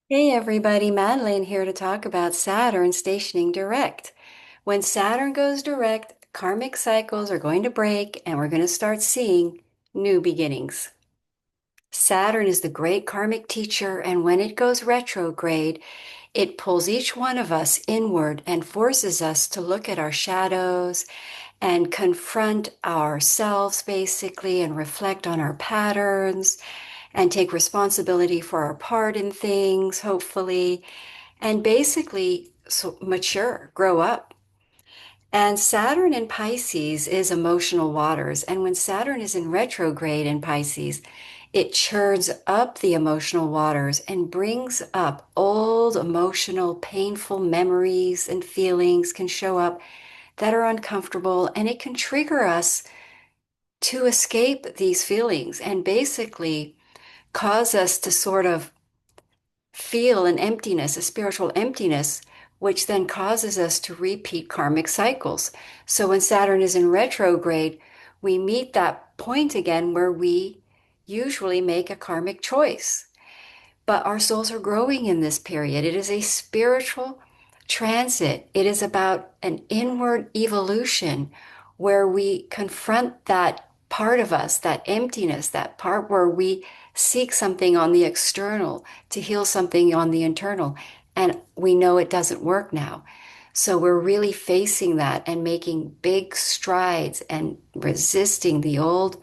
Hey everybody, Madeline here to talk about Saturn stationing direct. When Saturn goes direct, karmic cycles are going to break and we're going to start seeing new beginnings. Saturn is the great karmic teacher, and when it goes retrograde, it pulls each one of us inward and forces us to look at our shadows and confront ourselves basically and reflect on our patterns and take responsibility for our part in things, hopefully, and basically mature, grow up. And Saturn in Pisces is emotional waters. And when Saturn is in retrograde in Pisces, it churns up the emotional waters and brings up old emotional, painful memories and feelings can show up that are uncomfortable. And it can trigger us to escape these feelings and basically cause us to sort of feel an emptiness, a spiritual emptiness, which then causes us to repeat karmic cycles. So when Saturn is in retrograde, we meet that point again where we usually make a karmic choice. But our souls are growing in this period. It is a spiritual transit. It is about an inward evolution where we confront that part of us, that emptiness, that part where we seek something on the external to heal something on the internal. And we know it doesn't work now. So we're really facing that and making big strides and resisting the old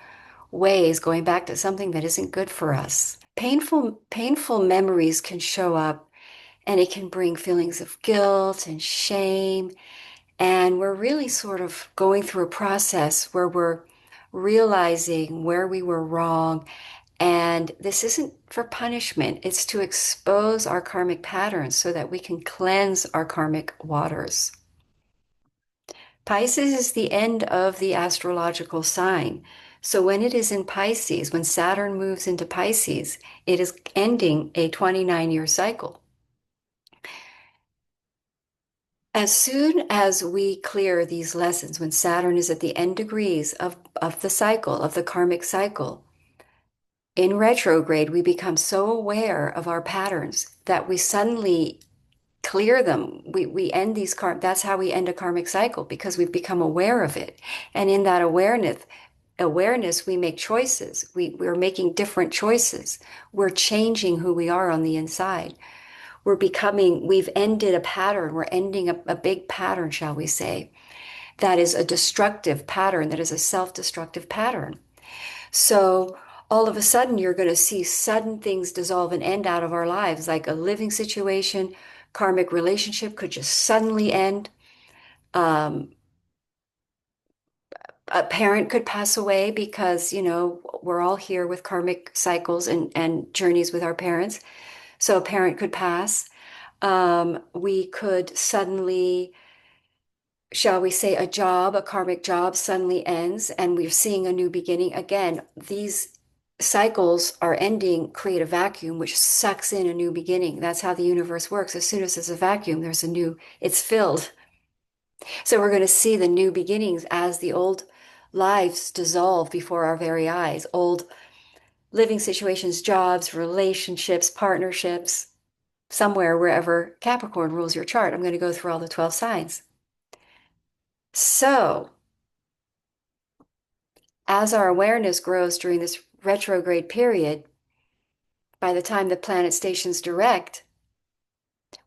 ways, going back to something that isn't good for us. Painful memories can show up and it can bring feelings of guilt and shame. And we're really sort of going through a process where we're realizing where we were wrong. And this isn't for punishment, it's to expose our karmic patterns so that we can cleanse our karmic waters. Pisces is the end of the astrological sign. So when it is in Pisces, when Saturn moves into Pisces, it is ending a 29-year cycle. As soon as we clear these lessons, when Saturn is at the end degrees of the cycle, of the karmic cycle, in retrograde, we become so aware of our patterns that we suddenly clear them. We end that's how we end a karmic cycle because we've become aware of it. And in that awareness, we make choices. We're making different choices. We're changing who we are on the inside. We've ended a pattern. We're ending a big pattern, shall we say, that is a destructive pattern, that is a self-destructive pattern. So all of a sudden, you're going to see sudden things dissolve and end out of our lives, like a living situation, karmic relationship could just suddenly end. Um, a parent could pass away because, we're all here with karmic cycles and journeys with our parents. So a parent could pass. We could suddenly, shall we say, a karmic job suddenly ends and we're seeing a new beginning. Again, these cycles are ending, create a vacuum, which sucks in a new beginning. That's how the universe works. As soon as there's a vacuum, it's filled. So we're going to see the new beginnings as the old lives dissolve before our very eyes. Old living situations, jobs, relationships, partnerships, somewhere, wherever Capricorn rules your chart. I'm going to go through all the 12 signs. So, as our awareness grows during this retrograde period, by the time the planet stations direct,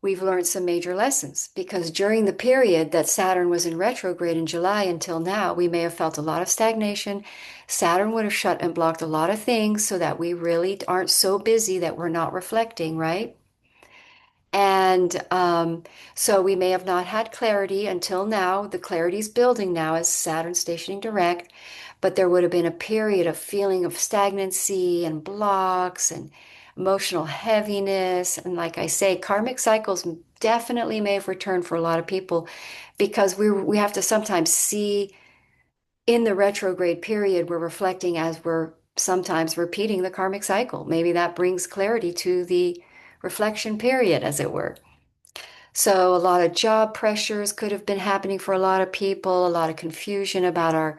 we've learned some major lessons because during the period that Saturn was in retrograde in July until now, we may have felt a lot of stagnation. Saturn would have shut and blocked a lot of things so that we really aren't so busy that we're not reflecting, right? And so we may have not had clarity until now. The clarity is building now as Saturn stationing direct, but there would have been a period of feeling of stagnancy and blocks and emotional heaviness. And like I say, karmic cycles definitely may have returned for a lot of people because we have to sometimes see in the retrograde period, we're reflecting as we're sometimes repeating the karmic cycle. Maybe that brings clarity to the reflection period, as it were. So a lot of job pressures could have been happening for a lot of people, a lot of confusion about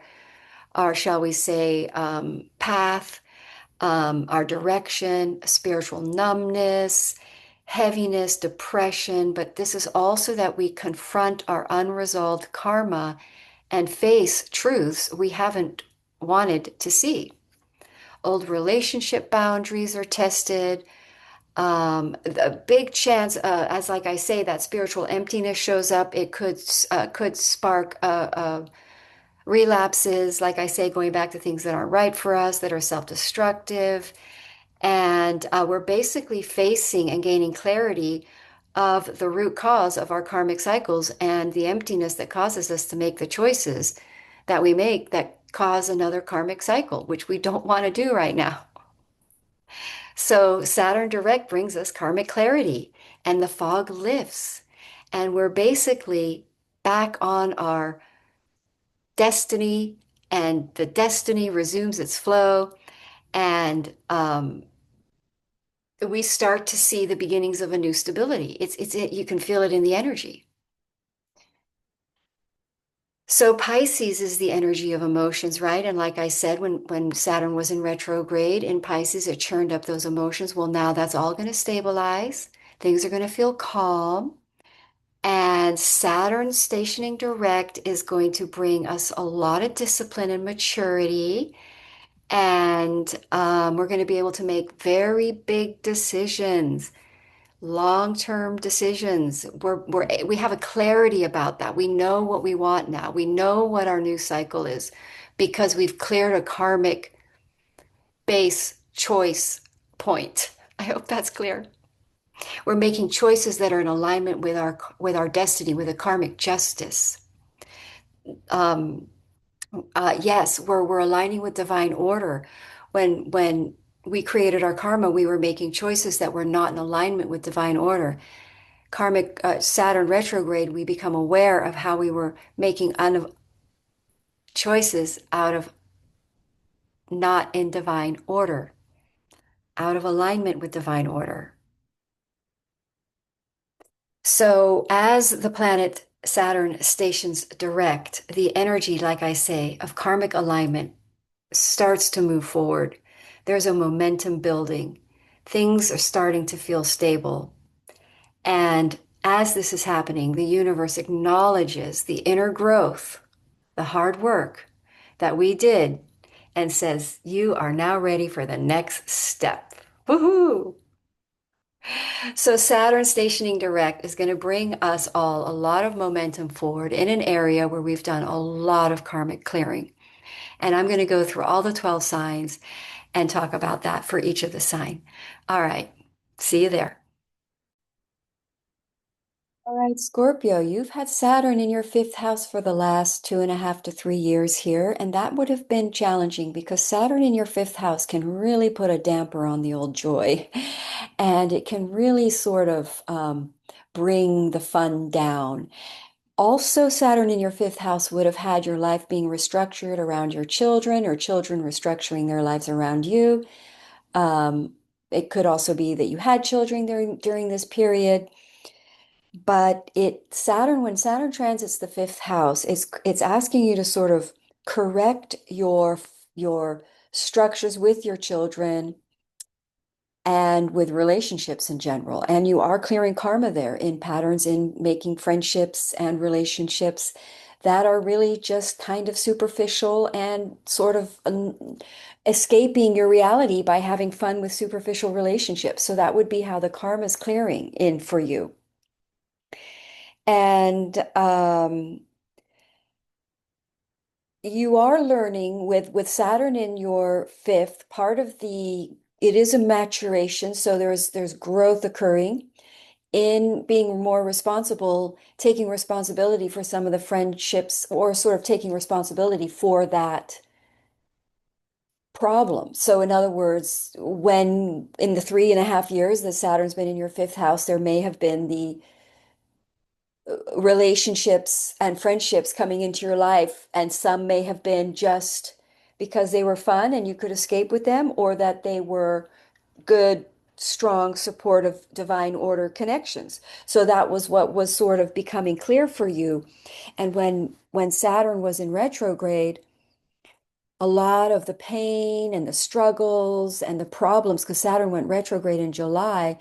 our shall we say, path, our direction, spiritual numbness, heaviness, depression, but this is also that we confront our unresolved karma and face truths we haven't wanted to see. Old relationship boundaries are tested. The big chance, as like I say, that spiritual emptiness shows up. It could spark relapses, like I say, going back to things that aren't right for us, that are self-destructive. And we're basically facing and gaining clarity of the root cause of our karmic cycles and the emptiness that causes us to make the choices that we make that cause another karmic cycle, which we don't want to do right now. So Saturn direct brings us karmic clarity and the fog lifts. And we're basically back on our destiny, and the destiny resumes its flow. And we start to see the beginnings of a new stability. You can feel it in the energy. So Pisces is the energy of emotions, right? And like I said, when Saturn was in retrograde in Pisces, it churned up those emotions. Well, now that's all going to stabilize. Things are going to feel calm. And Saturn stationing direct is going to bring us a lot of discipline and maturity. And we're going to be able to make very big decisions, long-term decisions. We have a clarity about that. We know what we want now. We know what our new cycle is because we've cleared a karmic base choice point. I hope that's clear. We're making choices that are in alignment with our destiny, with a karmic justice. Um, yes, we're aligning with divine order. When we created our karma, we were making choices that were not in alignment with divine order. Karmic Saturn retrograde, we become aware of how we were making choices out of not in divine order, out of alignment with divine order. So as the planet Saturn stations direct, the energy, like I say, of karmic alignment starts to move forward. There's a momentum building. Things are starting to feel stable. And as this is happening, the universe acknowledges the inner growth, the hard work that we did, and says, you are now ready for the next step. Woohoo! So Saturn stationing direct is going to bring us all a lot of momentum forward in an area where we've done a lot of karmic clearing. And I'm going to go through all the 12 signs and talk about that for each of the sign. All right. See you there. All right, Scorpio, you've had Saturn in your fifth house for the last 2.5 to 3 years here, and that would have been challenging because Saturn in your fifth house can really put a damper on the old joy, and it can really sort of bring the fun down. Also, Saturn in your fifth house would have had your life being restructured around your children or children restructuring their lives around you. Um, it could also be that you had children during this period. But when Saturn transits the fifth house, it's asking you to sort of correct your structures with your children and with relationships in general. And you are clearing karma there in patterns in making friendships and relationships that are really just kind of superficial and sort of escaping your reality by having fun with superficial relationships. So that would be how the karma is clearing in for you. And you are learning with Saturn in your fifth, part of it is a maturation, so there's growth occurring in being more responsible, taking responsibility for some of the friendships or sort of taking responsibility for that problem. So in other words, when in the 3.5 years that Saturn's been in your fifth house, there may have been the relationships and friendships coming into your life, and some may have been just because they were fun and you could escape with them, or that they were good, strong, supportive, divine order connections. So that was what was sort of becoming clear for you. And when Saturn was in retrograde, a lot of the pain and the struggles and the problems, because Saturn went retrograde in July,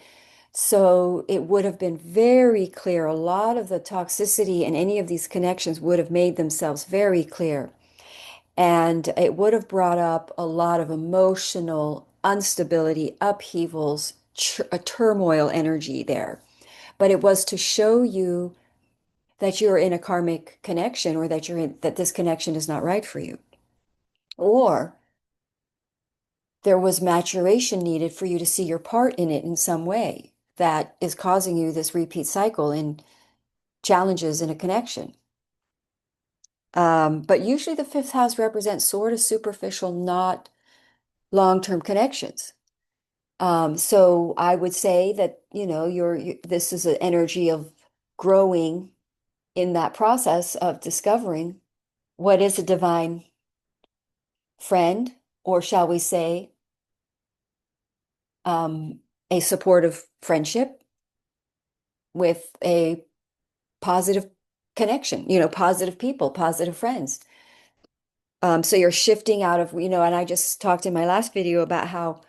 So it would have been very clear. A lot of the toxicity in any of these connections would have made themselves very clear. And it would have brought up a lot of emotional instability, upheavals, a turmoil energy there. But it was to show you that you're in a karmic connection, or that that this connection is not right for you. Or there was maturation needed for you to see your part in it in some way that is causing you this repeat cycle in challenges in a connection. But usually the fifth house represents sort of superficial, not long-term connections. So I would say that, this is an energy of growing in that process of discovering what is a divine friend, or shall we say, um, a supportive friendship with a positive connection, positive people, positive friends. So you're shifting out of, and I just talked in my last video about how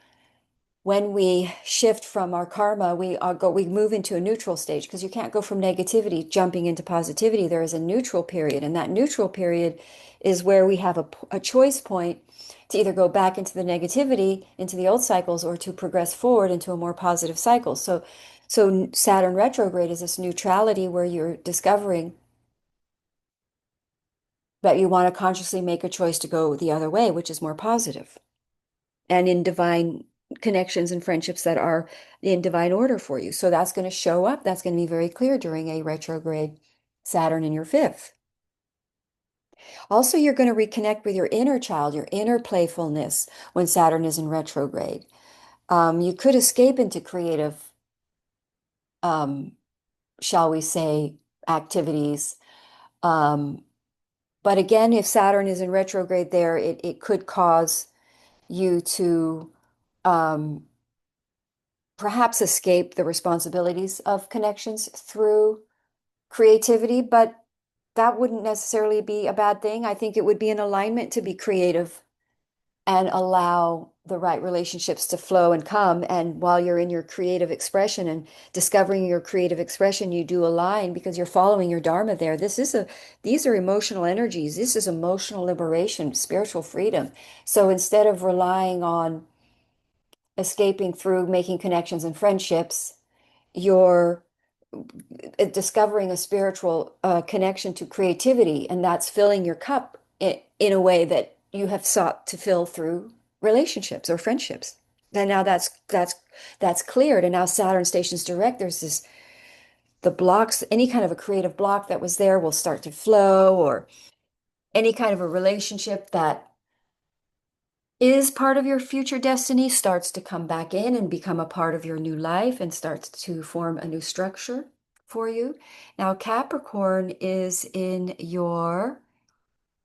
when we shift from our karma, we move into a neutral stage, because you can't go from negativity jumping into positivity. There is a neutral period, and that neutral period is where we have a choice point to either go back into the negativity, into the old cycles, or to progress forward into a more positive cycle. So Saturn retrograde is this neutrality where you're discovering that you want to consciously make a choice to go the other way, which is more positive, and in divine connections and friendships that are in divine order for you. So that's going to show up. That's going to be very clear during a retrograde Saturn in your fifth. Also, you're going to reconnect with your inner child, your inner playfulness when Saturn is in retrograde. You could escape into creative, um, shall we say, activities. Um, but again, if Saturn is in retrograde there, it could cause you to um, perhaps escape the responsibilities of connections through creativity, but that wouldn't necessarily be a bad thing. I think it would be an alignment to be creative and allow the right relationships to flow and come. And while you're in your creative expression and discovering your creative expression, you do align because you're following your dharma there. These are emotional energies. This is emotional liberation, spiritual freedom. So instead of relying on escaping through making connections and friendships, you're discovering a spiritual connection to creativity, and that's filling your cup in a way that you have sought to fill through relationships or friendships. And now that's cleared, and now Saturn stations direct. There's this the blocks, any kind of a creative block that was there will start to flow, or any kind of a relationship that is part of your future destiny starts to come back in and become a part of your new life and starts to form a new structure for you. Now, Capricorn is in your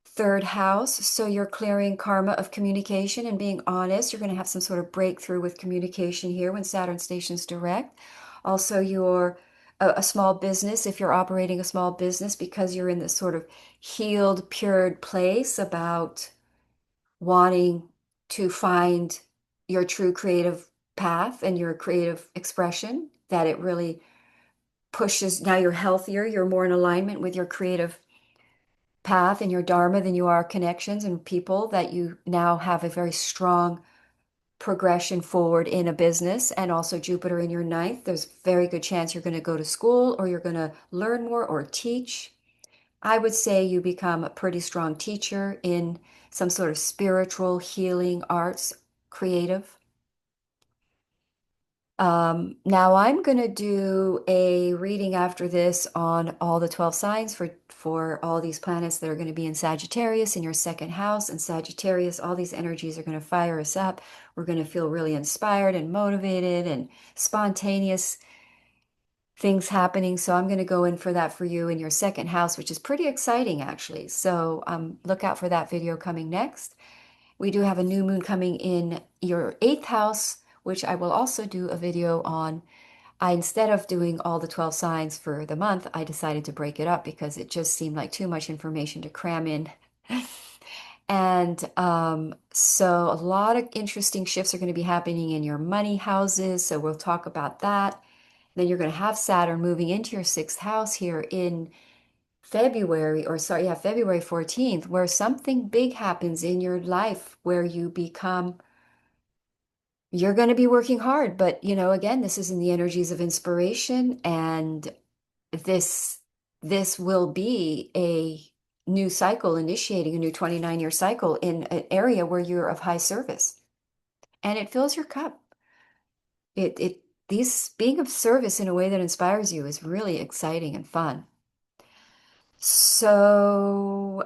third house, so you're clearing karma of communication and being honest. You're going to have some sort of breakthrough with communication here when Saturn stations direct. Also, you're a small business, if you're operating a small business, because you're in this sort of healed, pured place about wanting to find your true creative path and your creative expression, that it really pushes. Now you're healthier, you're more in alignment with your creative path and your dharma than you are connections and people, that you now have a very strong progression forward in a business. And also Jupiter in your ninth, there's very good chance you're going to go to school, or you're going to learn more or teach. I would say you become a pretty strong teacher in some sort of spiritual healing arts, creative. Now I'm going to do a reading after this on all the 12 signs for all these planets that are going to be in Sagittarius in your second house. And Sagittarius, all these energies are going to fire us up. We're going to feel really inspired and motivated and spontaneous things happening. So I'm going to go in for that for you in your second house, which is pretty exciting actually. So look out for that video coming next. We do have a new moon coming in your eighth house, which I will also do a video on. Instead of doing all the 12 signs for the month, I decided to break it up because it just seemed like too much information to cram in. And so a lot of interesting shifts are going to be happening in your money houses. So we'll talk about that. Then you're going to have Saturn moving into your sixth house here in February, or sorry, yeah, February 14th, where something big happens in your life where you're going to be working hard. But, again, this is in the energies of inspiration, and this this will be a new cycle, initiating a new 29-year cycle in an area where you're of high service, and it fills your cup. It these being of service in a way that inspires you is really exciting and fun. So,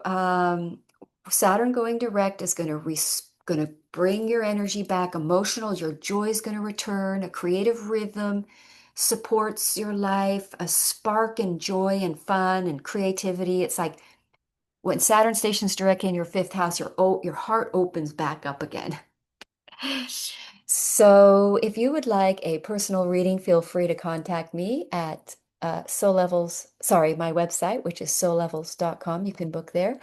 Saturn going direct is going to bring your energy back, emotional, your joy is going to return, a creative rhythm supports your life, a spark and joy and fun and creativity. It's like when Saturn stations direct in your fifth house, your heart opens back up again. So, if you would like a personal reading, feel free to contact me at Soul Levels, sorry, my website, which is soullevels.com. You can book there,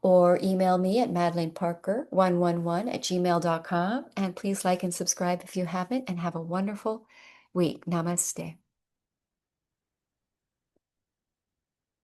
or email me at madelineparker111@gmail.com. And please like and subscribe if you haven't, and have a wonderful week. Namaste.